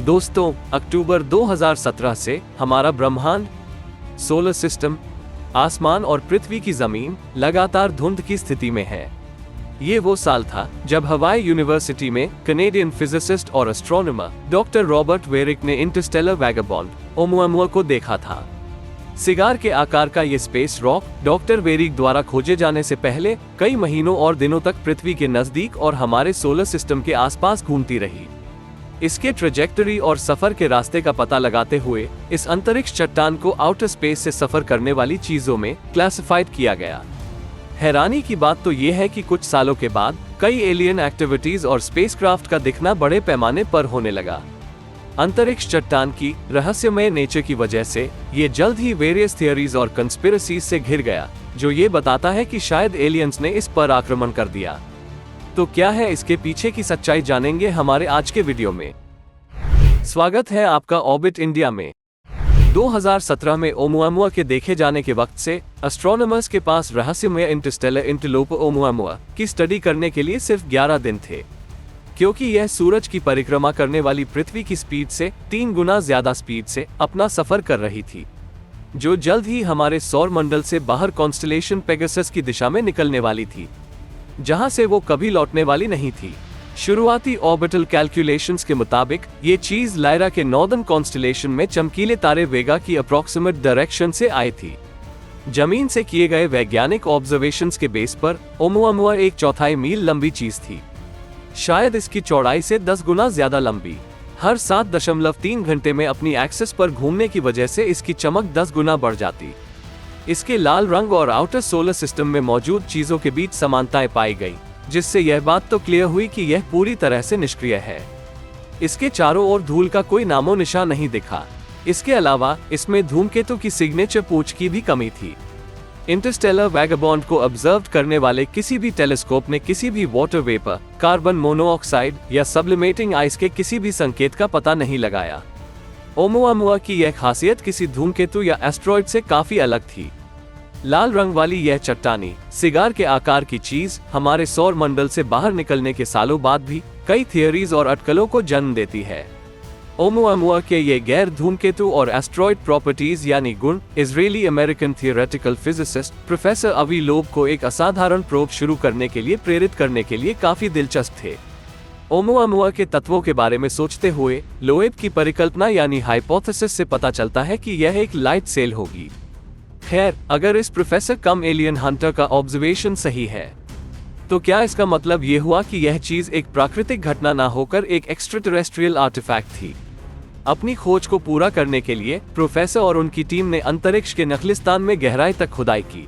दोस्तों, अक्टूबर 2017 से हमारा ब्रह्मांड, सोलर सिस्टम, आसमान और पृथ्वी की जमीन लगातार धुंध की स्थिति में है। ये वो साल था जब हवाई यूनिवर्सिटी में कनेडियन फिजिसिस्ट और एस्ट्रोनॉमर डॉक्टर रॉबर्ट वेरिक ने इंटरस्टेलर वैगाबॉन्ड ओमुआमुआ को देखा था। सिगार के आकार का ये स्पेस रॉक डॉक्टर वेरिक द्वारा खोजे जाने से पहले कई महीनों और दिनों तक पृथ्वी के नजदीक और हमारे सोलर सिस्टम के आसपास घूमती रही। इसके ट्रेजेक्टरी और सफर के रास्ते का पता लगाते हुए इस अंतरिक्ष चट्टान को आउटर स्पेस से सफर करने वाली चीजों में क्लासिफाइड किया गया। हैरानी की बात तो ये है कि कुछ सालों के बाद कई एलियन एक्टिविटीज और स्पेसक्राफ्ट का दिखना बड़े पैमाने पर होने लगा। अंतरिक्ष चट्टान की रहस्यमय नेचर की वजह से ये जल्द ही वेरियस थियरीज और कंस्पिरेसीज से घिर गया, जो ये बताता है कि शायद एलियंस ने इस पर आक्रमण कर दिया। तो क्या है इसके पीछे की सच्चाई, जानेंगे हमारे आज के वीडियो में। स्वागत है आपका ऑर्बिट इंडिया में। 2017 में ओमुआमुआ के देखे जाने के वक्त से एस्ट्रोनॉमर्स के पास रहस्यमय इंटरस्टेलर इंटरलोपर ओमुआमुआ की स्टडी करने के लिए सिर्फ 11 दिन थे, क्योंकि यह सूरज की परिक्रमा करने वाली पृथ्वी की स्पीड से 3 गुना ज्यादा स्पीड से अपना सफर कर रही थी, जो जल्द ही हमारे सौर मंडल से बाहर कॉन्स्टलेशन पेगासस की दिशा में निकलने वाली थी, जहां से वो कभी लौटने वाली नहीं थी। शुरुआती ऑर्बिटल कैलकुलेशंस के मुताबिक ये चीज लायरा के नॉर्दर्न कॉन्स्टलेशन में चमकीले तारे वेगा की अप्रोक्सीमेट डायरेक्शन से आई थी। जमीन से किए गए वैज्ञानिक ऑब्जर्वेशंस के बेस पर ओमुआमुआ 1/4 मील लंबी चीज थी, शायद इसकी चौड़ाई से 10 गुना ज्यादा लंबी। हर 7.3 घंटे में अपनी एक्सिस पर घूमने की वजह से इसकी चमक 10 गुना बढ़ जाती। इसके लाल रंग और आउटर सोलर सिस्टम में मौजूद चीजों के बीच समानताएं पाई गई, जिससे यह बात तो क्लियर हुई कि यह पूरी तरह से निष्क्रिय है। इसके चारों ओर धूल का कोई नामो निशान नहीं दिखा। इसके अलावा इसमें धूमकेतु की सिग्नेचर पूंछ की भी कमी थी। इंटरस्टेलर वैगाबॉन्ड को ऑब्जर्व करने वाले किसी भी टेलीस्कोप ने किसी भी वाटर वेपर, कार्बन मोनोऑक्साइड या सब्लिमेटिंग आइस के किसी भी संकेत का पता नहीं लगाया। ओमुआमुआ की यह खासियत किसी धूमकेतु या एस्ट्रॉयड से काफी अलग थी। लाल रंग वाली यह चट्टानी सिगार के आकार की चीज हमारे सौर मंडल से बाहर निकलने के सालों बाद भी कई थियरीज और अटकलों को जन्म देती है। ओमुआमुआ के ये गैर धूमकेतु और एस्ट्रॉयड प्रॉपर्टीज यानी गुण Israeli American theoretical physicist professor अवी लोब को एक असाधारण प्रोब शुरू करने के लिए प्रेरित करने के लिए काफी दिलचस्प थे। ओमुआमुआ के तत्वों के बारे में सोचते हुए लोएब की परिकल्पना यानी हाइपोथेसिस से पता चलता है कि यह एक लाइट सेल होगी। खैर, अगर इस प्रोफेसर कम एलियन हंटर का ऑब्जर्वेशन सही है, तो क्या इसका मतलब ये हुआ कि यह चीज एक प्राकृतिक घटना ना होकर एक एक्स्ट्राटेरेस्ट्रियल आर्टिफैक्ट थी? अपनी खोज को पूरा करने के लिए प्रोफेसर और उनकी टीम ने अंतरिक्ष के नखलिस्तान में गहराई तक खुदाई की,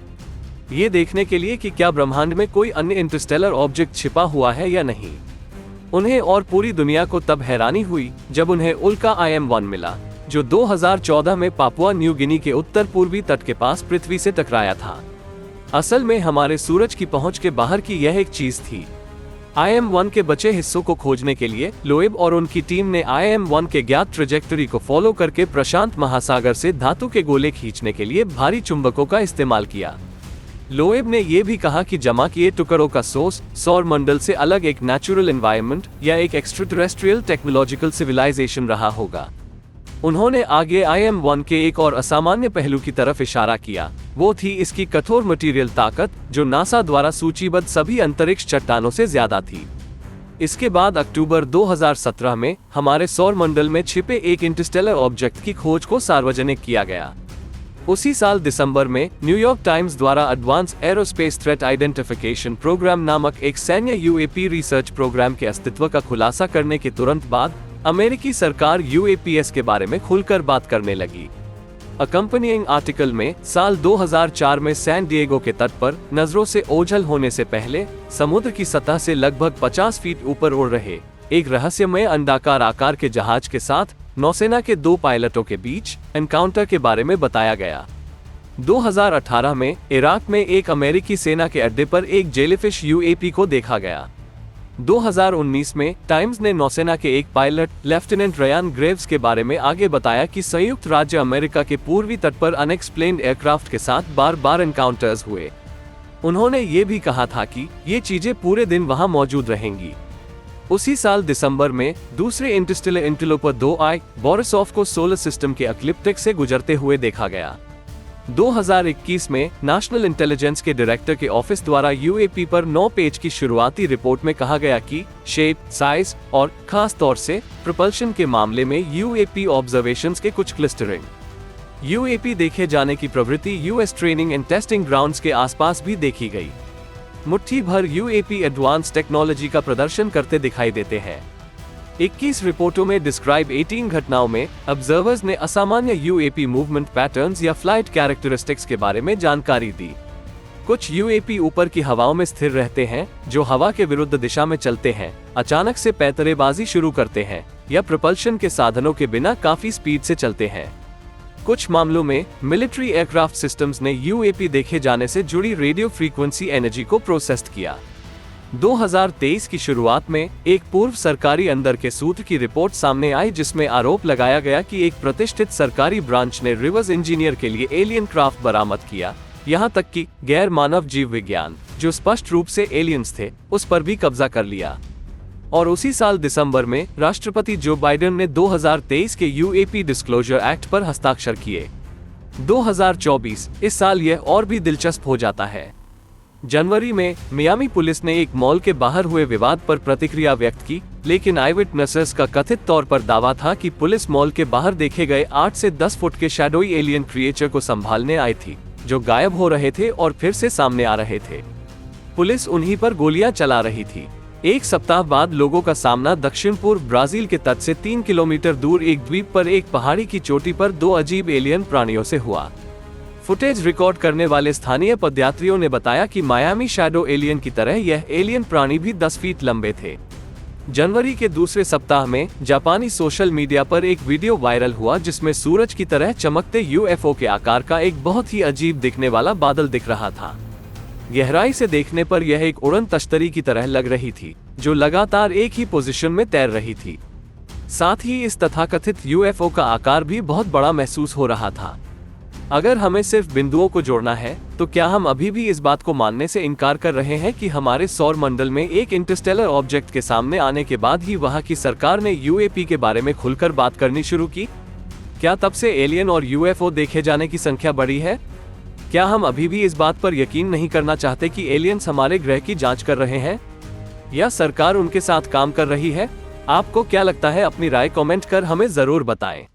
ये देखने के लिए कि क्या ब्रह्मांड में कोई अन्य इंटरस्टेलर ऑब्जेक्ट छिपा हुआ है या नहीं। उन्हें और पूरी दुनिया को तब हैरानी हुई जब उन्हें उल्का IM-1 मिला, जो 2014 में पापुआ न्यू गिनी के उत्तर पूर्वी तट के पास पृथ्वी से टकराया था। असल में हमारे सूरज की पहुंच के बाहर की यह एक चीज थी। IM-1 के बचे हिस्सों को खोजने के लिए लोएब और उनकी टीम ने IM-1 के ज्ञात ट्रेजेक्टरी को फॉलो करके प्रशांत महासागर से धातु के गोले खींचने के लिए भारी चुंबकों का इस्तेमाल किया। लोएब ने यह भी कहा कि जमा किए टुकड़ों का सोर्स सौर मंडल से अलग एक नेचुरल एनवायरनमेंट या एक एक्स्ट्राटेरेस्ट्रियल टेक्नोलॉजिकल सिविलाइजेशन रहा होगा। उन्होंने आगे IM-1 के एक और असामान्य पहलू की तरफ इशारा किया, वो थी इसकी कठोर मटेरियल ताकत, जो नासा द्वारा सूचीबद्ध सभी अंतरिक्ष चट्टानों से ज्यादा थी। इसके बाद अक्टूबर 2017 में हमारे सौर मंडल में छिपे एक इंटरस्टेलर ऑब्जेक्ट की खोज को सार्वजनिक किया गया। उसी साल दिसंबर में न्यूयॉर्क टाइम्स द्वारा advanced aerospace threat identification program नामक एक सैन्य UAP रिसर्च प्रोग्राम के अस्तित्व का खुलासा करने के तुरंत बाद अमेरिकी सरकार UAPs के बारे में खुलकर बात करने लगी। अकम्पनिंग आर्टिकल में साल 2004 में सैन डिएगो के तट पर नजरों से ओझल होने से पहले समुद्र की सतह से लगभग 50 फीट ऊपर उड़ रहे एक रहस्यमय अंडाकार आकार के जहाज के साथ नौसेना के 2 पायलटों के बीच एनकाउंटर के बारे में बताया गया। 2018 में इराक में एक अमेरिकी सेना के अड्डे पर एक जेलीफिश UAP को देखा गया। 2019 में टाइम्स ने नौसेना के एक पायलट लेफ्टिनेंट रयान ग्रेव्स के बारे में आगे बताया कि संयुक्त राज्य अमेरिका के पूर्वी तट पर अनएक्सप्लेन्ड एयरक्राफ्ट के साथ बार बार एनकाउंटर्स हुए। उन्होंने ये भी कहा था कि ये चीजें पूरे दिन वहां मौजूद रहेंगी। उसी साल दिसंबर में दूसरे इंटरस्टेलर इंटरलोपर 2I बोरिसोव को सोलर सिस्टम के एक्लिप्टिक से गुजरते हुए देखा गया। 2021 में नेशनल इंटेलिजेंस के डायरेक्टर के ऑफिस द्वारा यूएपी पर 9 पेज की शुरुआती रिपोर्ट में कहा गया कि शेप, साइज और खास तौर से प्रपल्शन के मामले में यूएपी ऑब्जर्वेशंस के कुछ क्लस्टरिंग यूएपी देखे जाने की प्रवृत्ति US training and testing grounds के आसपास भी देखी गई। मुट्ठी भर यूएपी एडवांस टेक्नोलॉजी का प्रदर्शन करते दिखाई देते हैं। 21 रिपोर्टों में डिस्क्राइब 18 घटनाओं में ऑब्जर्वर्स ने असामान्य यूएपी मूवमेंट पैटर्न्स या फ्लाइट कैरेक्टरिस्टिक्स के बारे में जानकारी दी। कुछ यूएपी ऊपर की हवाओं में स्थिर रहते हैं, जो हवा के विरुद्ध दिशा में चलते हैं, अचानक से पैंतरेबाजी शुरू करते हैं या प्रपल्शन के साधनों के बिना काफी स्पीड से चलते हैं। कुछ मामलों में मिलिट्री एयरक्राफ्ट सिस्टम्स ने यूएपी देखे जाने से जुड़ी रेडियो फ्रीक्वेंसी एनर्जी को प्रोसेस किया। 2023 की शुरुआत में एक पूर्व सरकारी अंदर के सूत्र की रिपोर्ट सामने आई, जिसमें आरोप लगाया गया कि एक प्रतिष्ठित सरकारी ब्रांच ने रिवर्स इंजीनियर के लिए एलियन क्राफ्ट बरामद किया, यहां तक कि गैर मानव जीव विज्ञान, जो स्पष्ट रूप से एलियंस थे, उस पर भी कब्जा कर लिया। और उसी साल दिसंबर में राष्ट्रपति जो बाइडेन ने 2023 के यूएपी डिस्क्लोजर एक्ट पर हस्ताक्षर किए। 2024 इस साल यह और भी दिलचस्प हो जाता है। जनवरी में मियामी पुलिस ने एक मॉल के बाहर हुए विवाद पर प्रतिक्रिया व्यक्त की, लेकिन आईविटनेसेस का कथित तौर पर दावा था कि पुलिस मॉल के बाहर देखे गए 8 से 10 फुट के शैडोई एलियन क्रिएचर को संभालने आई थी, जो गायब हो रहे थे और फिर से सामने आ रहे थे। पुलिस उन्हीं पर गोलियां चला रही थी। एक सप्ताह बाद लोगों का सामना दक्षिण पूर्व ब्राजील के तट से 3 किलोमीटर दूर एक द्वीप पर एक पहाड़ी की चोटी पर 2 अजीब एलियन प्राणियों से हुआ। फुटेज रिकॉर्ड करने वाले स्थानीय पदयात्रियों ने बताया कि मायामी शैडो एलियन की तरह यह एलियन प्राणी भी 10 फीट लंबे थे। जनवरी के दूसरे सप्ताह में जापानी सोशल मीडिया पर एक वीडियो वायरल हुआ, जिसमें सूरज की तरह चमकते यूएफओ के आकार का एक बहुत ही अजीब दिखने वाला बादल दिख रहा था। गहराई से देखने पर यह एक उड़न तश्तरी की तरह लग रही थी, जो लगातार एक ही पोजीशन में तैर रही थी। साथ ही इस तथाकथित यूएफओ का आकार भी बहुत बड़ा महसूस हो रहा था। अगर हमें सिर्फ बिंदुओं को जोड़ना है, तो क्या हम अभी भी इस बात को मानने से इनकार कर रहे हैं कि हमारे सौर मंडल में एक इंटरस्टेलर ऑब्जेक्ट के सामने आने के बाद ही वहां की सरकार ने यूएपी के बारे में खुलकर बात करनी शुरू की? क्या तब से एलियन और यूएफओ देखे जाने की संख्या बढ़ी है? क्या हम अभी भी इस बात पर यकीन नहीं करना चाहते कि एलियंस हमारे ग्रह की जांच कर रहे हैं, या सरकार उनके साथ काम कर रही है? आपको क्या लगता है? अपनी राय कमेंट कर हमें जरूर बताएं।